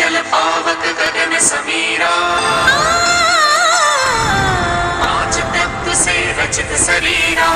जल पावक गगन समीरा, पांच तत्व से रचित शरीरा।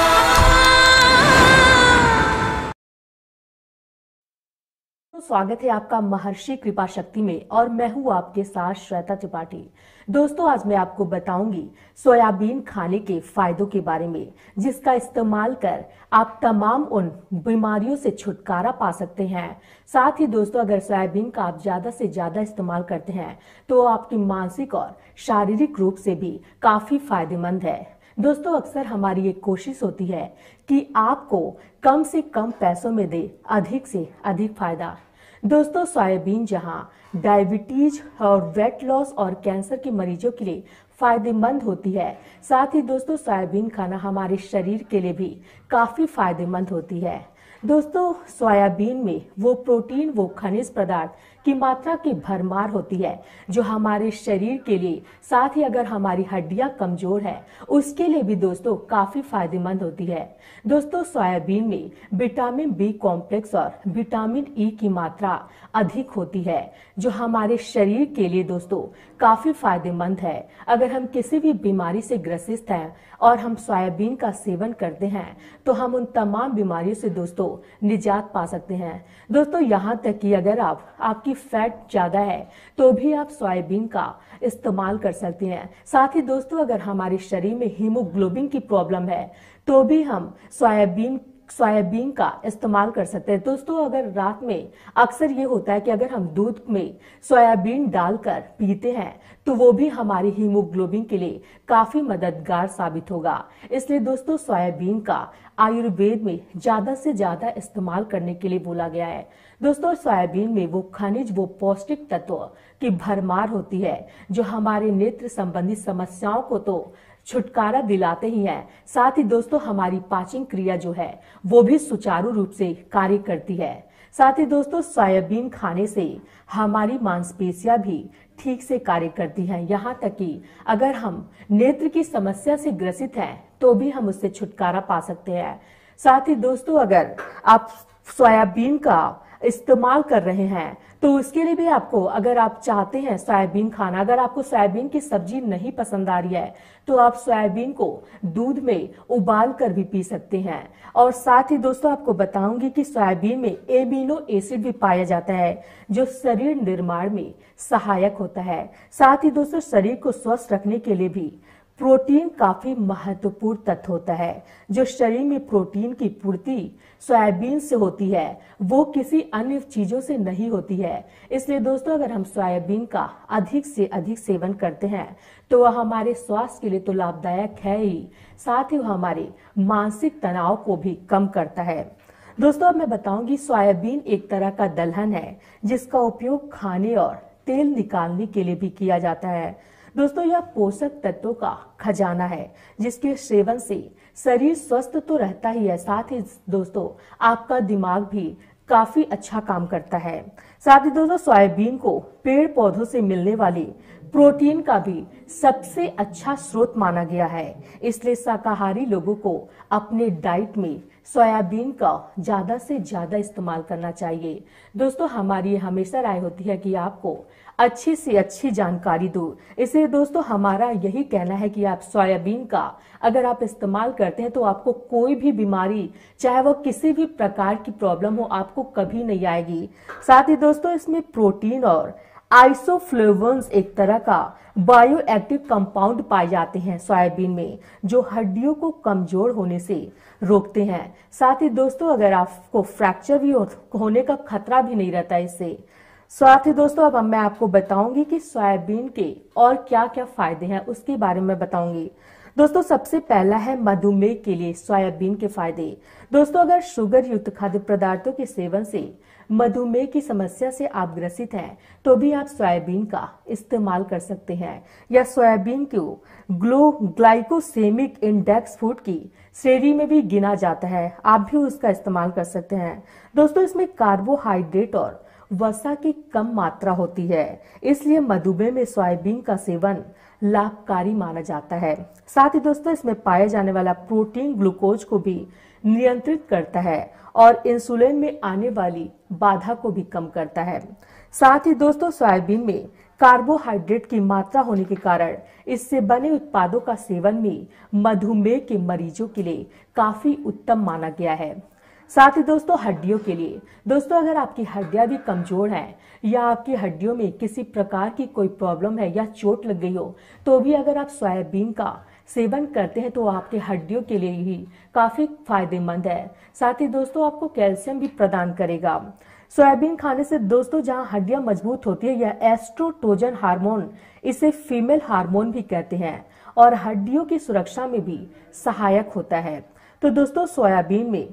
स्वागत है आपका महर्षि कृपा शक्ति में और मैं हूं आपके साथ श्वेता त्रिपाठी। दोस्तों, आज मैं आपको बताऊंगी सोयाबीन खाने के फायदों के बारे में, जिसका इस्तेमाल कर आप तमाम उन बीमारियों से छुटकारा पा सकते हैं। साथ ही दोस्तों, अगर सोयाबीन का आप ज्यादा से ज्यादा इस्तेमाल करते हैं तो आपकी मानसिक और शारीरिक रूप से भी काफी फायदेमंद है। दोस्तों, अक्सर हमारी एक कोशिश होती है कि आपको कम से कम पैसों में दे अधिक से अधिक फायदा। दोस्तों, सोयाबीन जहां डायबिटीज और वेट लॉस और कैंसर के मरीजों के लिए फायदेमंद होती है, साथ ही दोस्तों सोयाबीन खाना हमारे शरीर के लिए भी काफी फायदेमंद होती है। दोस्तों, सोयाबीन में वो प्रोटीन, वो खनिज पदार्थ की मात्रा की भरमार होती है जो हमारे शरीर के लिए, साथ ही अगर हमारी हड्डियां कमजोर है उसके लिए भी दोस्तों काफी फायदेमंद होती है। दोस्तों, सोयाबीन में विटामिन बी कॉम्प्लेक्स और विटामिन ई की मात्रा अधिक होती है जो हमारे शरीर के लिए दोस्तों काफी फायदेमंद है। अगर हम किसी भी बीमारी से ग्रसित हैं और हम सोयाबीन का सेवन करते हैं तो हम उन तमाम बीमारियों से दोस्तों निजात पा सकते हैं। दोस्तों, यहाँ तक कि अगर आपकी फैट ज्यादा है तो भी आप सोयाबीन का इस्तेमाल कर सकते हैं। साथ ही दोस्तों, अगर हमारे शरीर में हीमोग्लोबिन की प्रॉब्लम है तो भी हम सोयाबीन का इस्तेमाल कर सकते हैं। दोस्तों, अगर रात में अक्सर ये होता है कि अगर हम दूध में सोयाबीन डालकर पीते हैं तो वो भी हमारी हीमोग्लोबिन के लिए काफी मददगार साबित होगा। इसलिए दोस्तों, सोयाबीन का आयुर्वेद में ज्यादा से ज्यादा इस्तेमाल करने के लिए बोला गया है। दोस्तों, सोयाबीन में वो खनिज, वो पौष्टिक तत्व की भरमार होती है जो हमारे नेत्र संबंधी समस्याओं को तो छुटकारा दिलाते ही है, साथ ही दोस्तों हमारी पाचन क्रिया जो है वो भी सुचारू रूप से कार्य करती है। साथ ही दोस्तों, सोयाबीन खाने से हमारी मांसपेशियां भी ठीक से कार्य करती हैं। यहाँ तक कि अगर हम नेत्र की समस्या से ग्रसित हैं तो भी हम उससे छुटकारा पा सकते हैं। साथ ही दोस्तों, अगर आप सोयाबीन का इस्तेमाल कर रहे हैं तो उसके लिए भी आपको, अगर आप चाहते हैं सोयाबीन खाना, अगर आपको सोयाबीन की सब्जी नहीं पसंद आ रही है तो आप सोयाबीन को दूध में उबाल कर भी पी सकते हैं। और साथ ही दोस्तों, आपको बताऊंगी कि सोयाबीन में एमिनो एसिड भी पाया जाता है जो शरीर निर्माण में सहायक होता है। साथ ही दोस्तों, शरीर को स्वस्थ रखने के लिए भी प्रोटीन काफी महत्वपूर्ण तत्व होता है। जो शरीर में प्रोटीन की पूर्ति सोयाबीन से होती है वो किसी अन्य चीजों से नहीं होती है। इसलिए दोस्तों, अगर हम सोयाबीन का अधिक से अधिक सेवन करते हैं तो वह हमारे स्वास्थ्य के लिए तो लाभदायक है ही, साथ ही वह हमारे मानसिक तनाव को भी कम करता है। दोस्तों, अब मैं बताऊंगी सोयाबीन एक तरह का दलहन है जिसका उपयोग खाने और तेल निकालने के लिए भी किया जाता है। दोस्तों, यह पोषक तत्वों का खजाना है जिसके सेवन से शरीर स्वस्थ तो रहता ही है, साथ ही दोस्तों आपका दिमाग भी काफी अच्छा काम करता है। साथ ही दोस्तों, सोयाबीन को पेड़ पौधों से मिलने वाली प्रोटीन का भी सबसे अच्छा स्रोत माना गया है। इसलिए शाकाहारी लोगों को अपने डाइट में सोयाबीन का ज्यादा से ज्यादा इस्तेमाल करना चाहिए। दोस्तों, हमारी हमेशा राय होती है कि आपको अच्छी से अच्छी जानकारी दो। इसलिए दोस्तों, हमारा यही कहना है कि आप सोयाबीन का अगर आप इस्तेमाल करते हैं तो आपको कोई भी बीमारी, चाहे वो किसी भी प्रकार की प्रॉब्लम हो, आपको कभी नहीं आएगी। साथ ही दोस्तों, इसमें प्रोटीन और आइसोफ्लेवोन्स एक तरह का बायो एक्टिव कंपाउंड पाए जाते हैं सोयाबीन में जो हड्डियों को कमजोर होने से रोकते हैं। साथ ही दोस्तों, अगर आपको फ्रैक्चर भी होने का खतरा भी नहीं रहता इससे। साथ ही दोस्तों, अब मैं आपको बताऊंगी कि सोयाबीन के और क्या क्या फायदे हैं उसके बारे में बताऊंगी। दोस्तों, सबसे पहला है मधुमेह के लिए सोयाबीन के फायदे। दोस्तों, अगर शुगर युक्त खाद्य पदार्थों के सेवन से मधुमेह की समस्या से आप ग्रसित हैं तो भी आप सोयाबीन का इस्तेमाल कर सकते हैं। या सोयाबीन को ग्लाइकोसेमिक इंडेक्स फूड की श्रेणी में भी गिना जाता है, आप भी उसका इस्तेमाल कर सकते हैं। दोस्तों, इसमें कार्बोहाइड्रेट और वसा की कम मात्रा होती है, इसलिए मधुमेह में सोयाबीन का सेवन लाभकारी माना जाता है। साथ ही दोस्तों, इसमें पाए जाने वाला प्रोटीन ग्लूकोज को भी नियंत्रित करता है और इंसुलिन में आने वाली बाधा को भी कम करता है। साथ ही दोस्तों सोयाबीन में कार्बोहाइड्रेट की मात्रा होने के कारण इससे बने उत्पादों का सेवन भी मधुमेह के मरीजों के लिए काफी उत्तम माना गया है। साथ ही दोस्तों हड्डियों के लिए, दोस्तों अगर आपकी हड्डियां भी कमजोर हैं या आपकी हड्डियों में किसी प्रकार की कोई प्रॉब्लम है या चोट लग गई हो, तो भी अगर आप सोयाबीन का सेवन करते हैं तो आपके हड्डियों के लिए ही काफी फायदेमंद है। साथ ही दोस्तों आपको कैल्शियम भी प्रदान करेगा। सोयाबीन खाने से दोस्तों जहां हड्डियां मजबूत होती है, यह एस्ट्रोटोजन हार्मोन, इसे फीमेल हार्मोन भी कहते हैं, और हड्डियों की सुरक्षा में भी सहायक होता है। तो दोस्तों सोयाबीन में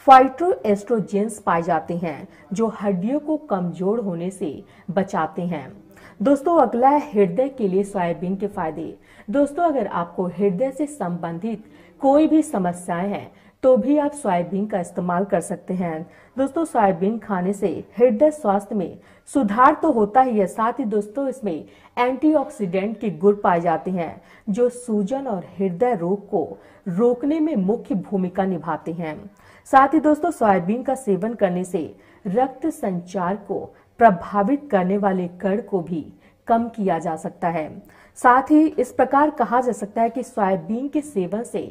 फाइटोएस्ट्रोजेंस पाए जाते हैं जो हड्डियों को कमजोर होने से बचाते हैं। दोस्तों अगला है हृदय के लिए सोयाबीन के फायदे। दोस्तों अगर आपको हृदय से संबंधित कोई भी समस्याएं हैं तो भी आप सोयाबीन का इस्तेमाल कर सकते हैं। दोस्तों सोयाबीन खाने से हृदय स्वास्थ्य में सुधार तो होता ही है, साथ ही दोस्तों इसमें एंटीऑक्सीडेंट के गुण पाए जाते हैं जो सूजन और हृदय रोग को रोकने में मुख्य भूमिका निभाते हैं। साथ ही दोस्तों सोयाबीन का सेवन करने से रक्त संचार को प्रभावित करने वाले कण को भी कम किया जा सकता है। साथ ही इस प्रकार कहा जा सकता है कि सोयाबीन के सेवन से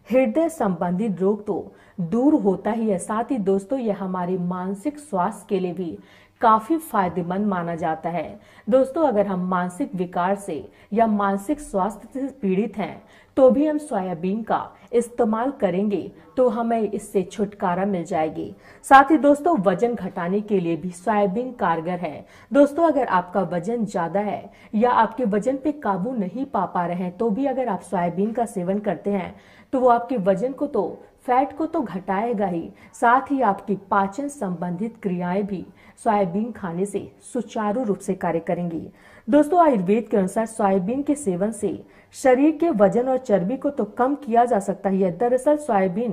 हृदय संबंधित रोग तो दूर होता ही है, साथ ही दोस्तों यह हमारे मानसिक स्वास्थ्य के लिए भी काफी फायदेमंद माना जाता है। दोस्तों अगर हम मानसिक विकार से या मानसिक स्वास्थ्य से पीड़ित हैं तो भी हम सोयाबीन का इस्तेमाल करेंगे तो हमें इससे छुटकारा मिल जाएगी। साथ ही दोस्तों वजन घटाने के लिए भी सोयाबीन कारगर है। दोस्तों अगर आपका वजन ज्यादा है या आपके वजन पे काबू नहीं पा रहे हैं तो भी अगर आप सोयाबीन का सेवन करते हैं तो वो आपके वजन को तो फैट को तो घटाएगा ही, साथ ही आपकी पाचन संबंधित क्रियाएं भी सोयाबीन खाने से सुचारू रूप से कार्य करेंगी। दोस्तों आयुर्वेद के अनुसार सोयाबीन के सेवन से शरीर के वजन और चर्बी को तो कम किया जा सकता है। दरअसल सोयाबीन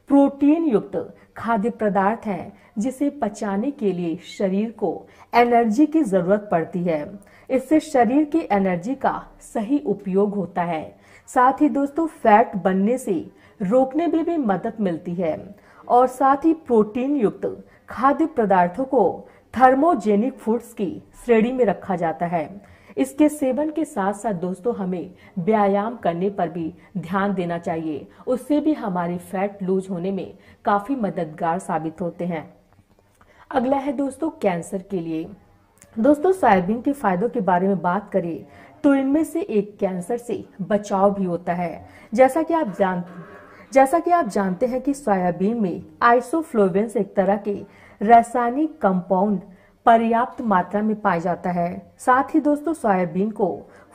प्रोटीन युक्त खाद्य पदार्थ है जिसे पचाने के लिए शरीर को एनर्जी की जरूरत पड़ती है। इससे शरीर की एनर्जी का सही उपयोग होता है। साथ ही दोस्तों फैट बनने से रोकने में भी मदद मिलती है, और साथ ही प्रोटीन युक्त खाद्य पदार्थों को थर्मोजेनिक फूड्स की श्रेणी में रखा जाता है। इसके सेवन के साथ साथ दोस्तों हमें व्यायाम करने पर भी ध्यान देना चाहिए, उससे भी हमारी फैट लूज होने में काफी मददगार साबित होते हैं। अगला है दोस्तों कैंसर के लिए। दोस्तों सोयाबीन के फायदों के बारे में बात करें तो इनमें से एक कैंसर से बचाव भी होता है। जैसा कि आप जानते हैं कि सोयाबीन में आइसोफ्लेवोन्स एक तरह के रासायनिक कंपाउंड पर्याप्त मात्रा में पाया जाता है। साथ ही दोस्तों सोयाबीन को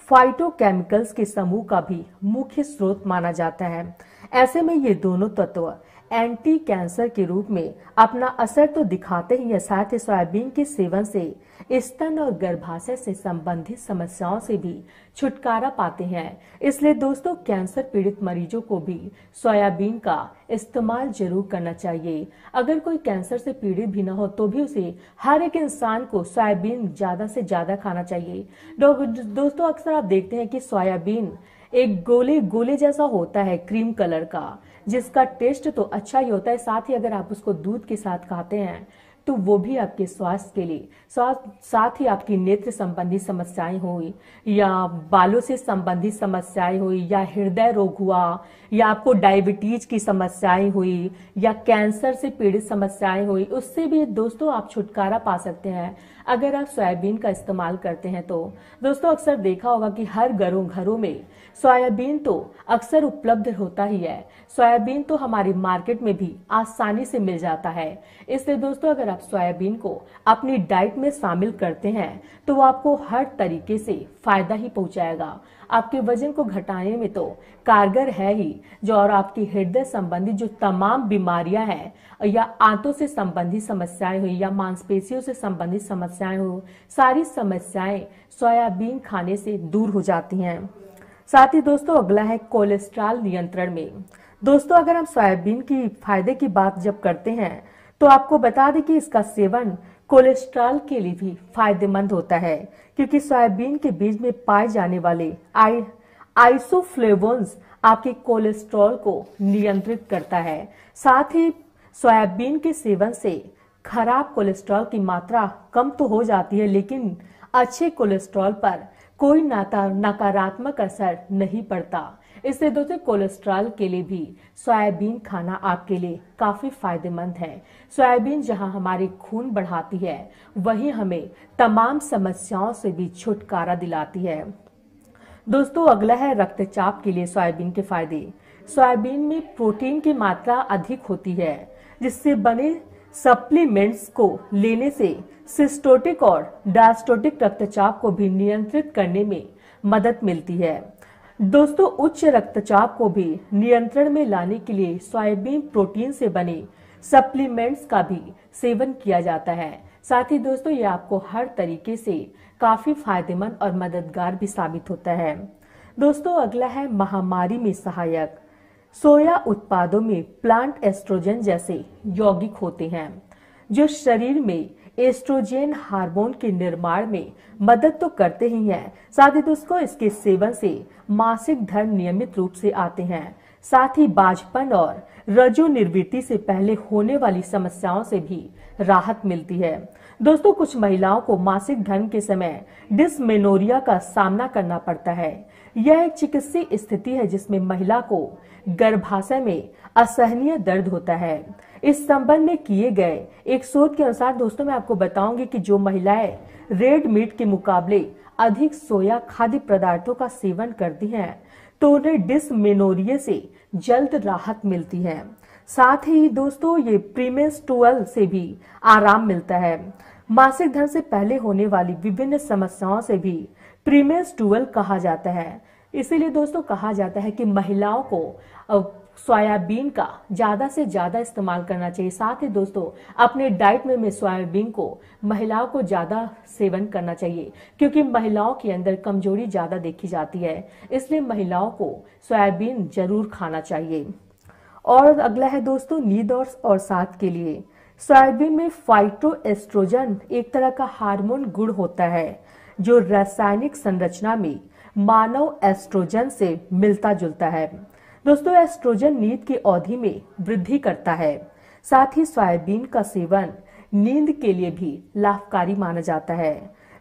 फाइटोकेमिकल्स के समूह का भी मुख्य स्रोत माना जाता है। ऐसे में ये दोनों तत्व एंटी कैंसर के रूप में अपना असर तो दिखाते ही है। साथ ही सोयाबीन के सेवन से स्तन और गर्भाशय से संबंधित समस्याओं से भी छुटकारा पाते हैं। इसलिए दोस्तों कैंसर पीड़ित मरीजों को भी सोयाबीन का इस्तेमाल जरूर करना चाहिए। अगर कोई कैंसर से पीड़ित भी ना हो तो भी उसे हर एक इंसान को सोयाबीन ज्यादा से ज्यादा खाना चाहिए। दोस्तों अक्सर आप देखते हैं कि सोयाबीन एक गोले गोले जैसा होता है क्रीम कलर का, जिसका टेस्ट तो अच्छा ही होता है। साथ ही अगर आप उसको दूध के साथ खाते हैं तो वो भी आपके स्वास्थ्य के लिए, साथ ही आपकी नेत्र संबंधी समस्याएं हुई या बालों से संबंधित समस्याएं हुई या हृदय रोग हुआ या आपको डायबिटीज की समस्याएं हुई या कैंसर से पीड़ित समस्याएं हुई, उससे भी दोस्तों आप छुटकारा पा सकते हैं अगर आप सोयाबीन का इस्तेमाल करते हैं तो। दोस्तों अक्सर देखा होगा कि हर घरों में सोयाबीन तो अक्सर उपलब्ध होता ही है। सोयाबीन तो हमारी मार्केट में भी आसानी से मिल जाता है। इसलिए दोस्तों अगर आप सोयाबीन को अपनी डाइट में शामिल करते हैं तो वो आपको हर तरीके से फायदा ही पहुंचाएगा। आपके वजन को घटाने में तो कारगर है ही जो, और आपकी हृदय संबंधी जो तमाम बीमारियां हैं या आंतों से संबंधित समस्याएं हुई या मांसपेशियों से संबंधित समस्याएं हुई, सारी समस्याएं सोयाबीन खाने से दूर हो जाती हैं। साथ ही दोस्तों अगला है कोलेस्ट्रॉल नियंत्रण में। दोस्तों अगर हम सोयाबीन की फायदे की बात जब करते हैं तो आपको बता दें कि इसका सेवन कोलेस्ट्रॉल के लिए भी फायदेमंद होता है, क्योंकि सोयाबीन के बीज में पाए जाने वाले आइसोफ्लेवोन्स आपके कोलेस्ट्रॉल को नियंत्रित करता है। साथ ही सोयाबीन के सेवन से खराब कोलेस्ट्रॉल की मात्रा कम तो हो जाती है, लेकिन अच्छे कोलेस्ट्रॉल पर कोई नकारात्मक असर नहीं पड़ता। इससे दोस्तों कोलेस्ट्रॉल के लिए भी सोयाबीन खाना आपके लिए काफी फायदेमंद है। सोयाबीन जहां हमारे खून बढ़ाती है, वहीं हमें तमाम समस्याओं से भी छुटकारा दिलाती है। दोस्तों अगला है रक्तचाप के लिए सोयाबीन के फायदे। सोयाबीन में प्रोटीन की मात्रा अधिक होती है, जिससे बने सप्लीमेंट्स को लेने से सिस्टोटिक और डायस्टोटिक रक्तचाप को भी नियंत्रित करने में मदद मिलती है। दोस्तों उच्च रक्तचाप को भी नियंत्रण में लाने के लिए सोयाबीन प्रोटीन से बने सप्लीमेंट्स का भी सेवन किया जाता है। साथ ही दोस्तों ये आपको हर तरीके से काफी फायदेमंद और मददगार भी साबित होता है। दोस्तों अगला है महामारी में सहायक। सोया उत्पादों में प्लांट एस्ट्रोजन जैसे यौगिक होते हैं, जो शरीर में एस्ट्रोजन हार्मोन के निर्माण में मदद तो करते ही हैं, साथ ही दोस्तों इसके सेवन से मासिक धर्म नियमित रूप से आते हैं। साथ ही बाझपन और रजोनिर्वृत्ति से पहले होने वाली समस्याओं से भी राहत मिलती है। दोस्तों कुछ महिलाओं को मासिक धर्म के समय डिस्मेनोरिया का सामना करना पड़ता है। यह एक चिकित्सीय स्थिति है जिसमें महिला को गर्भाशय में असहनीय दर्द होता है। इस संबंध में किए गए एक शोध के अनुसार दोस्तों मैं आपको बताऊंगी कि जो महिलाएं रेड मीट के मुकाबले अधिक सोया खाद्य पदार्थों का सेवन करती हैं, तो उन्हें डिस्मेनोरिया से जल्द राहत मिलती है। साथ ही दोस्तों ये प्रीमेंस्ट्रुअल से भी आराम मिलता है। मासिक धर्म से पहले होने वाली विभिन्न समस्याओं से भी प्रीमेंस्ट्रुअल कहा जाता है। इसीलिए दोस्तों कहा जाता है कि महिलाओं को सोयाबीन का ज्यादा से ज्यादा इस्तेमाल करना चाहिए। साथ ही दोस्तों अपने डाइट में सोयाबीन को महिलाओं को ज्यादा सेवन करना चाहिए, क्योंकि महिलाओं के अंदर कमजोरी ज्यादा देखी जाती है। इसलिए महिलाओं को सोयाबीन जरूर खाना चाहिए। और अगला है दोस्तों नींद और साथ के लिए। सोयाबीन में फाइटोएस्ट्रोजन एक तरह का हार्मोन गुण होता है, जो रासायनिक संरचना में मानव एस्ट्रोजन से मिलता जुलता है। दोस्तों एस्ट्रोजन नींद की अवधि में वृद्धि करता है। साथ ही सोयाबीन का सेवन नींद के लिए भी लाभकारी माना जाता है।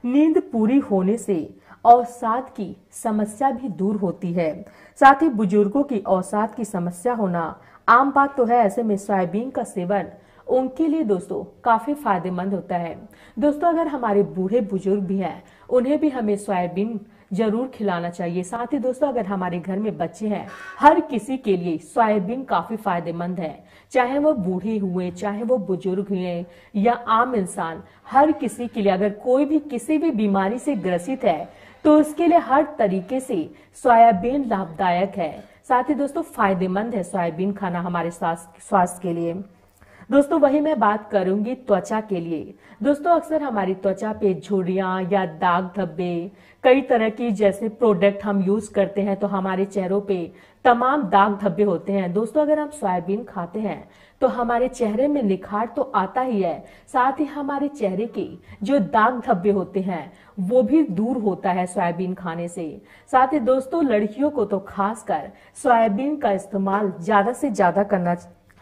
नींद पूरी होने से अवसाद की समस्या भी दूर होती है। साथ ही बुजुर्गों की अवसाद की समस्या होना आम बात तो है, ऐसे में सोयाबीन का सेवन उनके लिए दोस्तों काफी फायदेमंद होता है। दोस्तों अगर हमारे बूढ़े बुजुर्ग भी हैं, उन्हें भी हमें सोयाबीन जरूर खिलाना चाहिए। साथ ही दोस्तों अगर हमारे घर में बच्चे हैं, हर किसी के लिए सोयाबीन काफी फायदेमंद है, चाहे वो बूढ़े हुए, चाहे वो बुजुर्ग हुए या आम इंसान, हर किसी के लिए। अगर कोई भी किसी भी बीमारी से ग्रसित है तो उसके लिए हर तरीके से सोयाबीन लाभदायक है। साथ ही दोस्तों फायदेमंद है सोयाबीन खाना हमारे स्वास्थ्य के लिए। दोस्तों वही मैं बात करूंगी त्वचा के लिए। दोस्तों अक्सर हमारी त्वचा पे झुर्रियां या दाग धब्बे, कई तरह की जैसे प्रोडक्ट हम यूज करते हैं तो हमारे चेहरों पे तमाम दाग धब्बे होते हैं। दोस्तों अगर हम सोयाबीन खाते हैं तो हमारे चेहरे में निखार तो आता ही है, साथ ही हमारे चेहरे के जो दाग धब्बे होते हैं वो भी दूर होता है सोयाबीन खाने से। साथ ही दोस्तों लड़कियों को तो खासकर सोयाबीन का इस्तेमाल ज्यादा से ज्यादा करना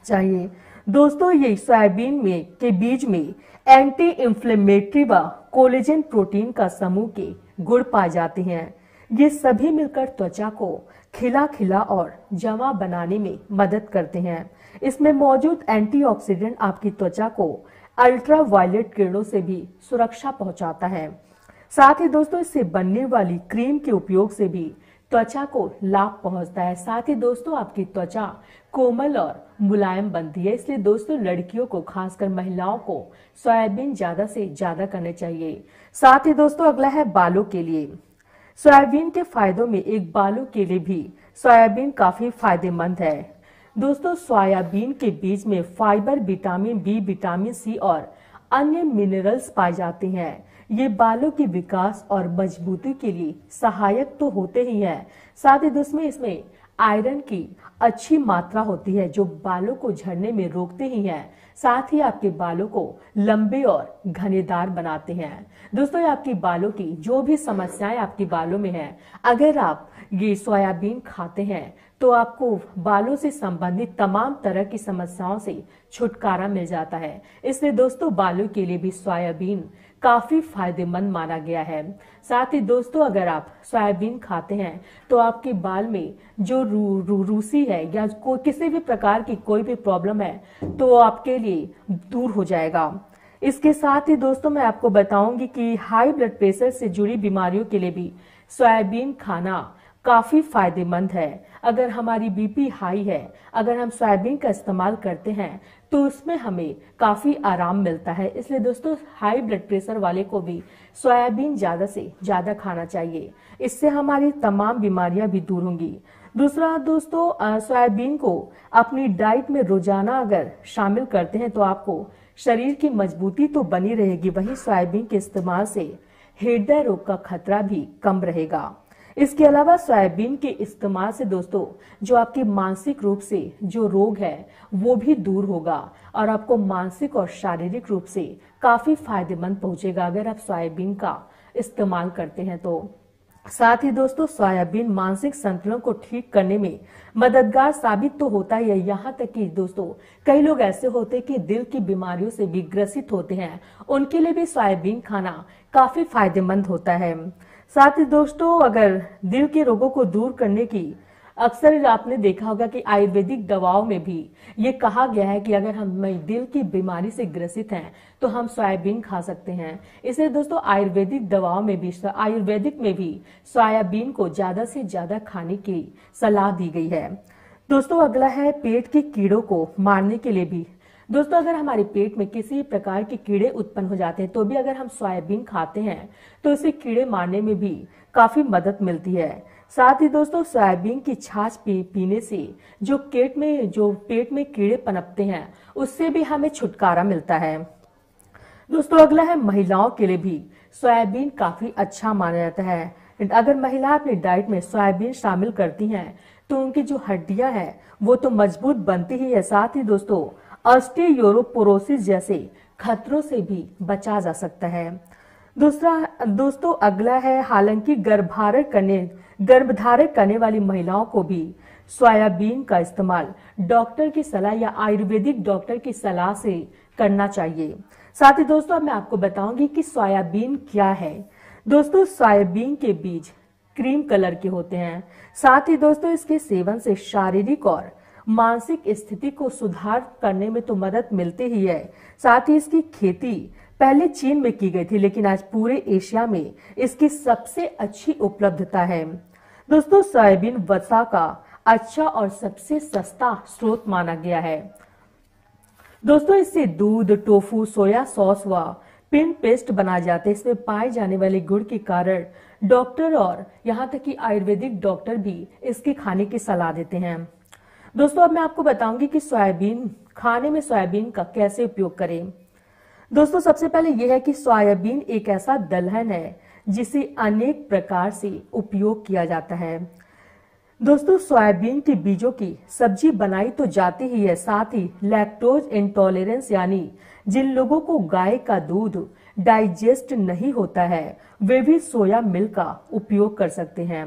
चाहिए। दोस्तों ये सोयाबीन में के बीज में एंटी इंफ्लेमेटरी व कोलेजन प्रोटीन का समूह के गुण पाए जाते हैं। ये सभी मिलकर त्वचा को खिला खिला और जमा बनाने में मदद करते हैं। इसमें मौजूद एंटीऑक्सीडेंट आपकी त्वचा को अल्ट्रावायलेट किरणों से भी सुरक्षा पहुंचाता है। साथ ही दोस्तों इससे बनने वाली क्रीम के उपयोग से भी त्वचा को लाभ पहुंचता है। साथ ही दोस्तों आपकी त्वचा कोमल और मुलायम बनती है। इसलिए दोस्तों लड़कियों को, खासकर महिलाओं को सोयाबीन ज्यादा से ज्यादा करने चाहिए। साथ ही दोस्तों अगला है बालों के लिए। सोयाबीन के फायदों में एक बालों के लिए भी सोयाबीन काफी फायदेमंद है। दोस्तों सोयाबीन के बीज में fibre, vitamin B, vitamin C और अन्य मिनरल्स पाए जाते हैं। ये बालों के विकास और मजबूती के लिए सहायक तो होते ही हैं, साथ ही दोस्तों इसमें आयरन की अच्छी मात्रा होती है जो बालों को झड़ने में रोकते ही हैं। साथ ही आपके बालों को लंबे और घनेदार बनाते हैं। दोस्तों आपकी बालों की जो भी समस्याएं आपके बालों में हैं, अगर आप ये सोयाबीन खाते हैं तो आपको बालों से संबंधित तमाम तरह की समस्याओं से छुटकारा मिल जाता है। इसलिए दोस्तों बालों के लिए भी सोयाबीन काफी फायदेमंद माना गया है। साथ ही दोस्तों अगर आप सोयाबीन खाते हैं तो आपके बाल में जो रूसी है या किसी भी प्रकार की कोई भी प्रॉब्लम है तो आपके लिए दूर हो जाएगा। इसके साथ ही दोस्तों मैं आपको बताऊंगी कि हाई ब्लड प्रेशर से जुड़ी बीमारियों के लिए भी सोयाबीन खाना काफी फायदेमंद है। अगर हमारी बीपी हाई है, अगर हम सोयाबीन का इस्तेमाल करते हैं तो उसमें हमें काफी आराम मिलता है। इसलिए दोस्तों हाई ब्लड प्रेशर वाले को भी सोयाबीन ज्यादा से ज्यादा खाना चाहिए। इससे हमारी तमाम बीमारियां भी दूर होंगी। दूसरा दोस्तों सोयाबीन को अपनी डाइट में रोजाना अगर शामिल करते हैं तो आपको शरीर की मजबूती तो बनी रहेगी, वहीं सोयाबीन के इस्तेमाल से हृदय रोग का खतरा भी कम रहेगा। इसके अलावा सोयाबीन के इस्तेमाल से दोस्तों जो आपके मानसिक रूप से जो रोग है वो भी दूर होगा और आपको मानसिक और शारीरिक रूप से काफी फायदेमंद पहुंचेगा अगर आप सोयाबीन का इस्तेमाल करते हैं तो। साथ ही दोस्तों सोयाबीन मानसिक संतुलन को ठीक करने में मददगार साबित तो होता ही है। यहाँ तक कि दोस्तों कई लोग ऐसे होते हैं कि दिल की बीमारियों से भी ग्रसित होते हैं, उनके लिए भी सोयाबीन खाना काफी फायदेमंद होता है। साथ ही दोस्तों अगर दिल के रोगों को दूर करने की अक्सर आपने देखा होगा कि आयुर्वेदिक दवाओं में भी ये कहा गया है कि अगर हम दिल की बीमारी से ग्रसित हैं तो हम सोयाबीन खा सकते हैं। इसलिए दोस्तों आयुर्वेदिक दवाओं में भी सोयाबीन को ज्यादा से ज्यादा खाने की सलाह दी गई है। दोस्तों अगला है पेट के कीड़ों को मारने के लिए भी। दोस्तों अगर हमारे पेट में किसी प्रकार के कीड़े उत्पन्न हो जाते हैं तो भी अगर हम सोयाबीन खाते हैं तो इसे कीड़े मारने में भी काफी मदद मिलती है। साथ ही दोस्तों सोयाबीन की छाछ पीने से जो पेट में कीड़े पनपते हैं उससे भी हमें छुटकारा मिलता है। दोस्तों अगला है महिलाओं के लिए भी सोयाबीन काफी अच्छा माना जाता है। अगर महिला अपनी डाइट में सोयाबीन शामिल करती हैं तो उनकी जो हड्डियां हैं वो तो मजबूत बनती ही है, साथ ही दोस्तों ऑस्टियोपोरोसिस जैसे खतरों से भी बचा जा सकता है। दोस्तों अगला है हालांकि गर्भधारण करने वाली महिलाओं को भी सोयाबीन का इस्तेमाल डॉक्टर की सलाह या आयुर्वेदिक डॉक्टर की सलाह से करना चाहिए। साथ ही दोस्तों अब मैं आपको बताऊंगी कि सोयाबीन क्या है। दोस्तों सोयाबीन के बीज क्रीम कलर के होते हैं। साथ ही दोस्तों इसके सेवन से शारीरिक और मानसिक स्थिति को सुधार करने में तो मदद मिलती ही है। साथ ही इसकी खेती पहले चीन में की गई थी लेकिन आज पूरे एशिया में इसकी सबसे अच्छी उपलब्धता है। दोस्तों सोयाबीन वसा का अच्छा और सबसे सस्ता स्रोत माना गया है। दोस्तों इससे दूध, टोफू, सोया सॉस व पिन पेस्ट बनाए जाते हैं। इसमें पाए जाने वाले गुण के कारण डॉक्टर और यहाँ तक कि आयुर्वेदिक डॉक्टर भी इसके खाने की सलाह देते हैं। दोस्तों अब मैं आपको बताऊंगी कि खाने में सोयाबीन का कैसे उपयोग करें। दोस्तों सबसे पहले यह है कि सोयाबीन एक ऐसा दलहन है जिसे अनेक प्रकार से उपयोग किया जाता है। दोस्तों सोयाबीन के बीजों की सब्जी बनाई तो जाती ही है, साथ ही लैक्टोज इंटॉलरेंस यानी जिन लोगों को गाय का दूध डाइजेस्ट नहीं होता है वे भी सोया मिल्क का उपयोग कर सकते हैं।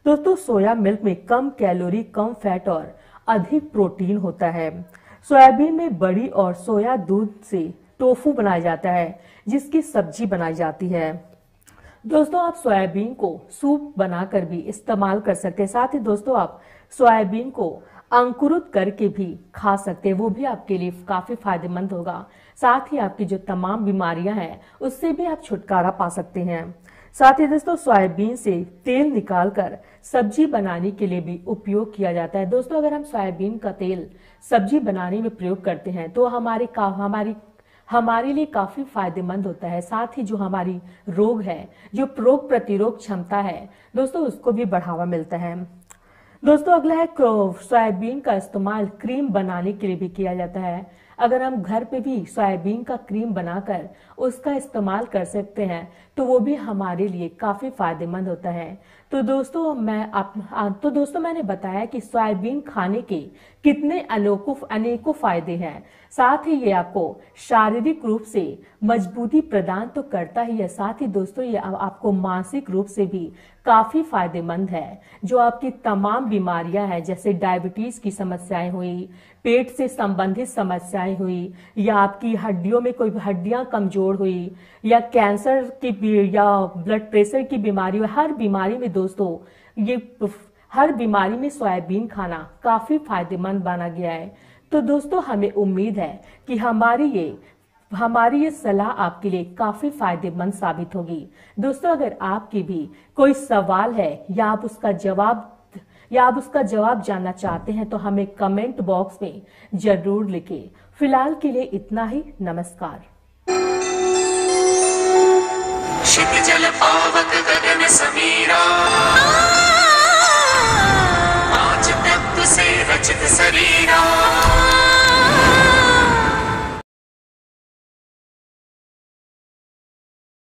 दोस्तों सोया मिल्क में कम कैलोरी, कम फैट और अधिक प्रोटीन होता है। सोयाबीन में बड़ी और सोया दूध से टोफू बनाया जाता है जिसकी सब्जी बनाई जाती है। दोस्तों आप सोयाबीन को सूप बनाकर भी इस्तेमाल कर सकते हैं। साथ ही दोस्तों आप सोयाबीन को अंकुरित करके भी खा सकते हैं, वो भी आपके लिए काफी फायदेमंद होगा। साथ ही आपकी जो तमाम बीमारियां हैं उससे भी आप छुटकारा पा सकते हैं। साथ ही दोस्तों सोयाबीन से तेल निकालकर सब्जी बनाने के लिए भी उपयोग किया जाता है। दोस्तों अगर हम सोयाबीन का तेल सब्जी बनाने में प्रयोग करते हैं तो हमारे लिए काफी फायदेमंद होता है। साथ ही जो हमारी रोग है, जो रोग प्रतिरोध क्षमता है दोस्तों उसको भी बढ़ावा मिलता है। दोस्तों अगला है सोयाबीन का इस्तेमाल क्रीम बनाने के लिए भी किया जाता है। अगर हम घर पे भी सोयाबीन का क्रीम बनाकर उसका इस्तेमाल कर सकते हैं तो वो भी हमारे लिए काफी फायदेमंद होता है। तो दोस्तों मैंने बताया कि सोयाबीन खाने के कितने अनेकों फायदे हैं। साथ ही ये आपको शारीरिक रूप से मजबूती प्रदान तो करता ही है, साथ ही दोस्तों ये आपको मानसिक रूप से भी काफी फायदेमंद है। जो आपकी तमाम बीमारियां हैं, जैसे डायबिटीज की समस्याएं हुई, पेट से संबंधित समस्याएं हुई, या आपकी हड्डियों में कोई हड्डियां कमजोर हुई, या कैंसर की या ब्लड प्रेशर की बीमारी हुई, हर बीमारी में दोस्तों हर बीमारी में सोयाबीन खाना काफी फायदेमंद माना गया है। तो दोस्तों हमें उम्मीद है कि हमारी ये सलाह आपके लिए काफी फायदेमंद साबित होगी। दोस्तों अगर आपकी भी कोई सवाल है या आप उसका जवाब जानना चाहते हैं तो हमें कमेंट बॉक्स में जरूर लिखें। फिलहाल के लिए इतना ही। नमस्कार। क्षितिजल पावक गगन समीरा।